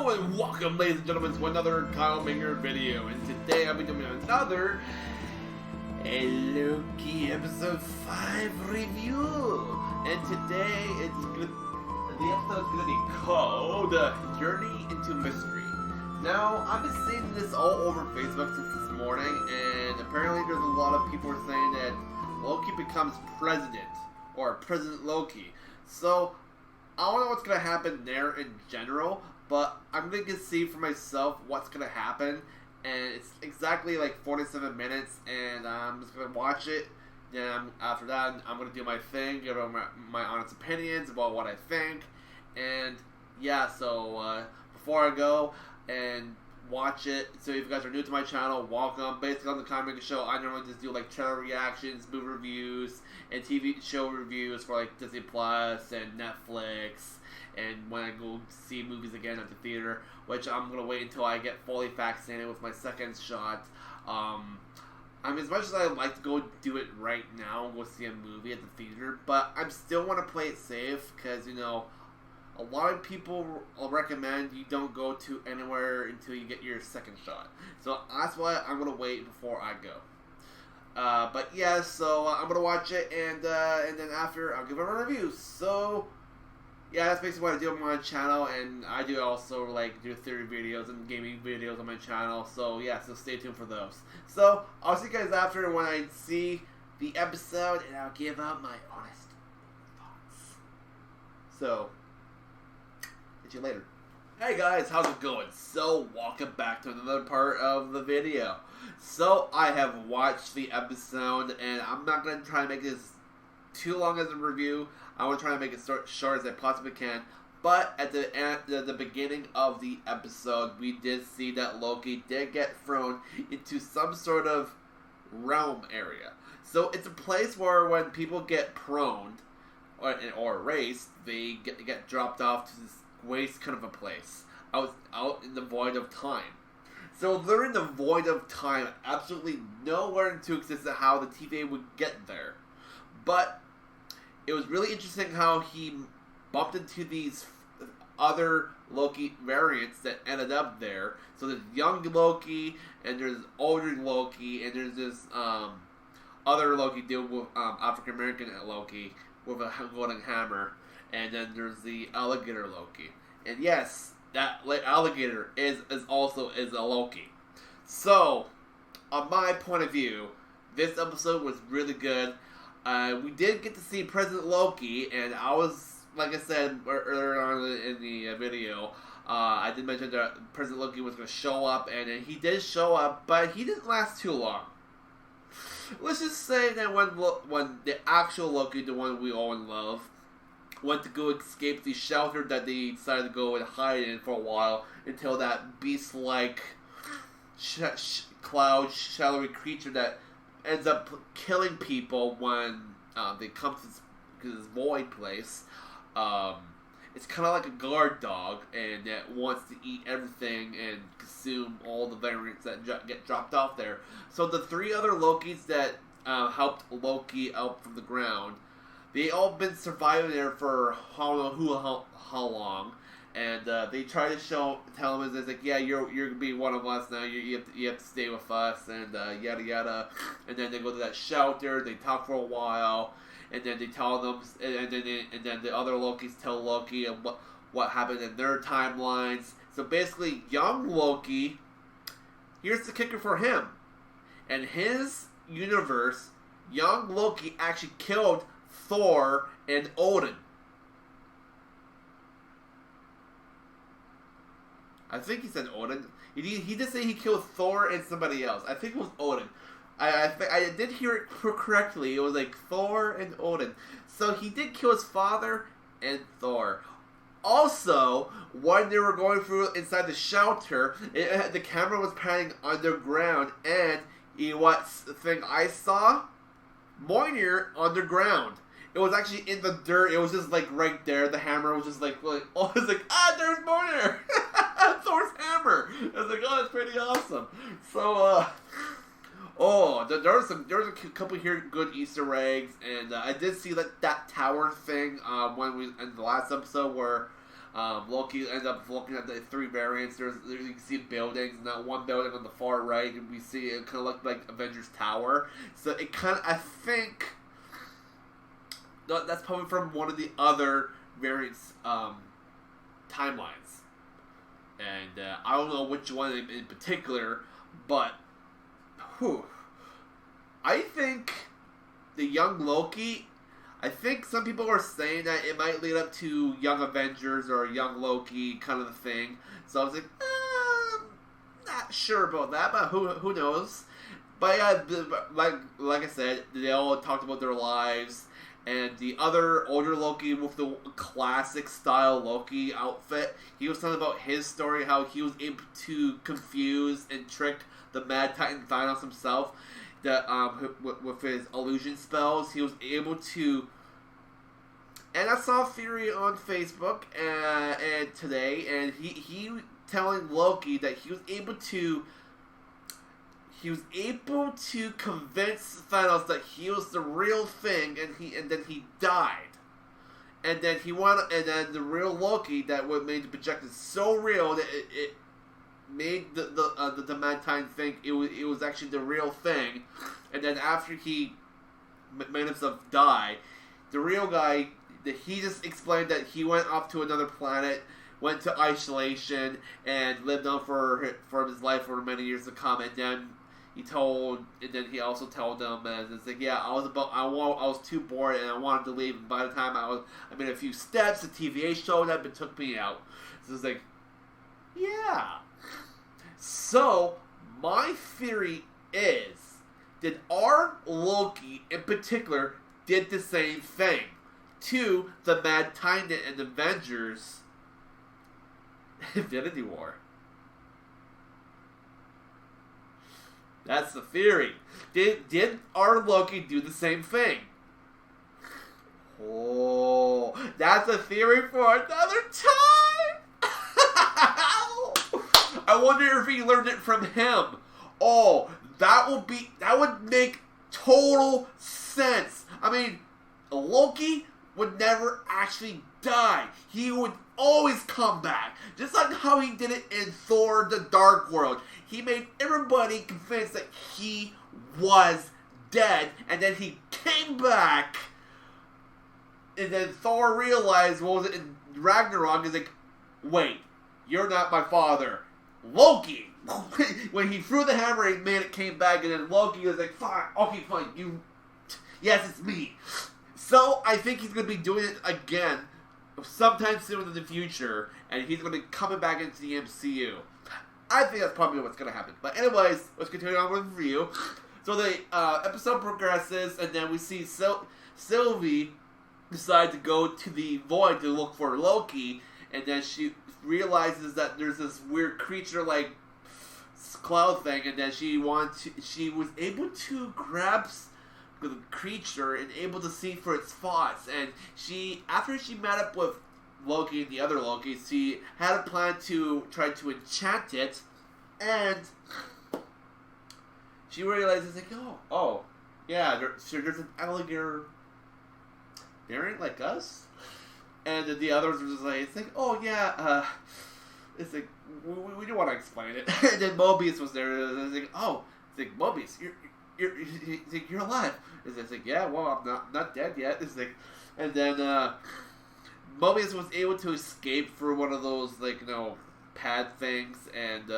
Hello and welcome, ladies and gentlemen, to another Kyle Minger video. And today I'll be doing another Loki episode 5 review. And today the episode's gonna be called Journey into Mystery. Now, I've been seeing this all over Facebook since this morning, and apparently there's a lot of people saying that Loki becomes president, or President Loki. So, I don't know what's going to happen there in general, but I'm going to see for myself what's going to happen, and it's exactly like 47 minutes, and I'm just going to watch it. Then after that, I'm going to do my thing, give my honest opinions about what I think, and yeah, so before I go and watch it, so if you guys are new to my channel, welcome. Basically on the Kyle Minger Show, I normally just do like channel reactions, movie reviews, and TV show reviews for like Disney Plus and Netflix, and when I go see movies again at the theater, which I'm gonna wait until I get fully vaccinated with my second shot. I mean, as much as I like to go do it right now and go see a movie at the theater, but I still want to play it safe, because, you know, a lot of people recommend you don't go to anywhere until you get your second shot. So that's why I'm going to wait before I go. But yeah, so I'm going to watch it, and then after, I'll give it a review. So, yeah, that's basically what I do on my channel, and I do also, like, do theory videos and gaming videos on my channel. So, yeah, so stay tuned for those. So, I'll see you guys after when I see the episode, and I'll give out my honest thoughts. So, you later. Hey guys, how's it going? So, welcome back to another part of the video. So, I have watched the episode, and I'm not going to try to make this too long as a review. I want to try to make it short as I possibly can. But at the beginning of the episode, we did see that Loki did get thrown into some sort of realm area. So, it's a place where when people get prone or erased, they get dropped off to this waste kind of a place out in the void of time. So they're in the void of time, absolutely nowhere to exist of how the TVA would get there. But it was really interesting how he bumped into these other Loki variants that ended up there. So there's young Loki, and there's older Loki, and there's this other Loki dude with African American Loki with a golden hammer. And then there's the alligator Loki. And yes, that alligator is also a Loki. So, on my point of view, this episode was really good. We did get to see President Loki, and I was, like I said earlier on in the video, I did mention that President Loki was going to show up, and he did show up, but he didn't last too long. Let's just say that when the actual Loki, the one we all love, went to go escape the shelter that they decided to go and hide in for a while until that beast-like cloud shadowy creature that ends up killing people when they come to this void place. It's kind of like a guard dog, and that wants to eat everything and consume all the variants that get dropped off there. So the three other Lokis that helped Loki out from the ground, they all been surviving there for how long, and they try to tell him, it's like, yeah, you're gonna be one of us now. You have to stay with us, and yada yada. And then they go to that shelter. They talk for a while, and then they tell them, and then the other Lokis tell Loki and what happened in their timelines. So basically, young Loki, here's the kicker for him, in his universe, young Loki actually killed Thor and Odin. I think he said Odin. He did say he killed Thor and somebody else. I think it was Odin. I did hear it correctly. It was like Thor and Odin. So he did kill his father and Thor. Also, when they were going through inside the shelter, the camera was panning underground, and what thing I saw? Minger underground. It was actually in the dirt. It was just like right there. The hammer was just like oh, I was like, there's Minger. Thor's hammer. I was like, oh, that's pretty awesome. So, there was a couple here good Easter eggs, and I did see that tower thing when we in the last episode where Loki ends up looking at the 3 variants. There's you can see buildings, and that one building on the far right, and we see it kind of look like Avengers Tower. So it kind of, I think, that's probably from one of the other variants timelines, and I don't know which one in particular, but I think the young Loki. I think some people are saying that it might lead up to Young Avengers or Young Loki kind of thing. So I was like, not sure about that, but who knows? But yeah, like I said, they all talked about their lives, and the other older Loki with the classic style Loki outfit, he was talking about his story, how he was able to confuse and trick the Mad Titan Thanos himself. That with his illusion spells, he was able to. And I saw a theory on Facebook and today, and he telling Loki that he was able to convince Thanos that he was the real thing, and then he died, and then then the real Loki that would made the projected so real that it made the Mad Titan think it was actually the real thing, and then after he made himself die, the real guy, he just explained that he went off to another planet, went to isolation, and lived on for his life for many years to come, and then he also told them, and it's like, yeah, I was too bored and I wanted to leave, and by the time I made a few steps, the TVA showed up and took me out. So it's like, yeah. So, my theory is that our Loki, in particular, did the same thing to the Mad Titan and Avengers Infinity War. That's the theory. Did our Loki do the same thing? Oh, that's a theory for another time! I wonder if he learned it from him. Oh, that would make total sense. I mean, Loki would never actually die. He would always come back. Just like how he did it in Thor: The Dark World. He made everybody convinced that he was dead, and then he came back. And then Thor realized, what was it in Ragnarok, is like, wait, you're not my father. Loki! When he threw the hammer, he made it came back, and then Loki was like, fine, okay, fine, yes, it's me. So, I think he's going to be doing it again sometime soon in the future, and he's going to be coming back into the MCU. I think that's probably what's going to happen. But anyways, let's continue on with the review. So the episode progresses, and then we see Sylvie decide to go to the void to look for Loki, and then she realizes that there's this weird creature-like cloud thing, and then she was able to grab the creature and able to see for its thoughts, and after she met up with Loki and the other Loki, she had a plan to try to enchant it, and she realizes, like, oh, yeah, there's an alligator variant like us, and then the others were just like, it's like, oh yeah, it's like, we don't want to explain it, and then Mobius was there, and it's like, oh, it's like, Mobius, you're alive. It's like, yeah, well, I'm not dead yet. It's like, and then Mobius was able to escape through one of those, like, pad things, and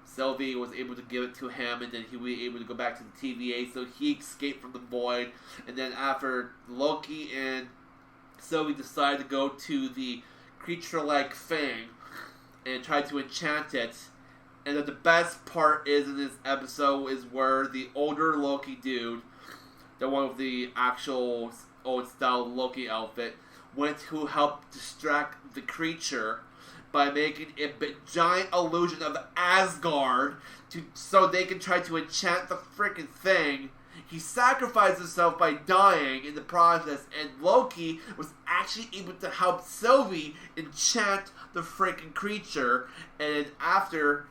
Sylvie was able to give it to him, and then he was able to go back to the TVA, so he escaped from the void. And then after Loki and Sylvie decided to go to the creature-like thing and try to enchant it. And then the best part is in this episode is where the older Loki dude, the one with the actual old-style Loki outfit, went to help distract the creature by making a giant illusion of Asgard so they can try to enchant the freaking thing. He sacrificed himself by dying in the process, and Loki was actually able to help Sylvie enchant the freaking creature. And after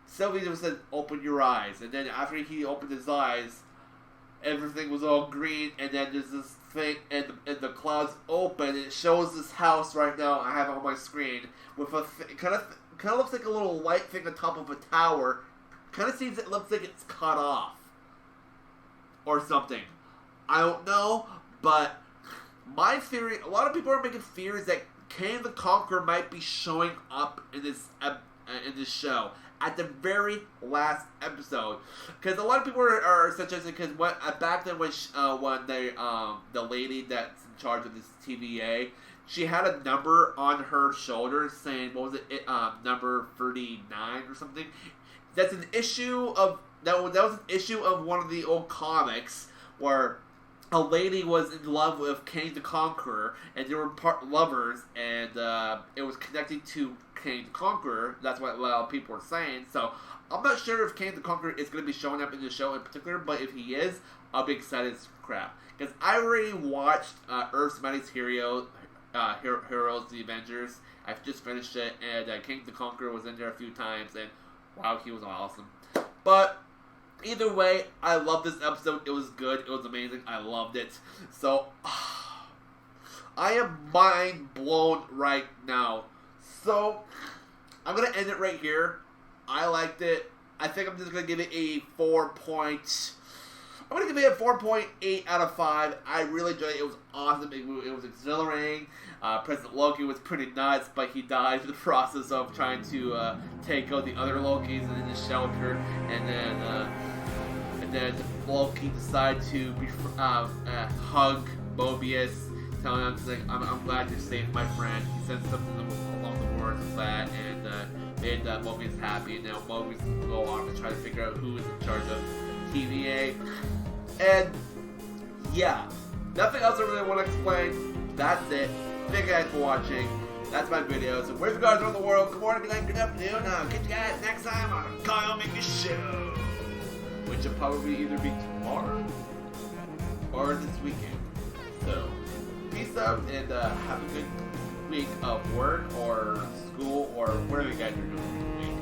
Sylvie just said, "Open your eyes," and then after he opened his eyes, everything was all green, and then there's this thing, and the clouds open. It shows this house right now. I have it on my screen with a kind of looks like a little light thing on top of a tower. Kind of seems it looks like it's cut off or something. I don't know, but my theory. A lot of people are making theories that Kang the Conqueror might be showing up in this show at the very last episode, because a lot of people are suggesting, because back then when the lady that's in charge of this TVA, she had a number on her shoulder saying, what was it, number 39 or something. That's an issue of that was an issue of one of the old comics where a lady was in love with Kang the Conqueror, and they were lovers, and it was connected to Kang the Conqueror. That's what a lot of people were saying. So I'm not sure if Kang the Conqueror is going to be showing up in the show in particular, but if he is, I'll be excited as crap. Because I already watched Earth's Mightiest Heroes, The Avengers. I've just finished it, and Kang the Conqueror was in there a few times, and wow, he was awesome. But either way, I love this episode. It was good. It was amazing. I loved it. So, I am mind blown right now. So, I'm going to end it right here. I liked it. I think I'm just going to give it a 4.8 out of 5. I really enjoyed it. It was awesome. It was exhilarating. President Loki was pretty nuts, but he died in the process of trying to take out the other Lokis in the shelter. And then Loki decided to hug Mobius, telling him, I'm glad you saved my friend. He said something along the words of that, and made Mobius happy. And now Mobius will go on to try to figure out who is in charge of TVA. And yeah, nothing else I really want to explain. That's it. Thank you guys for watching. That's my video. So where's the guys around the world? Good morning, good night, good afternoon. I'll catch you guys next time on Kyle Minger Show, which will probably either be tomorrow or this weekend. So peace out, and have a good week of work or school or whatever you guys are doing this week.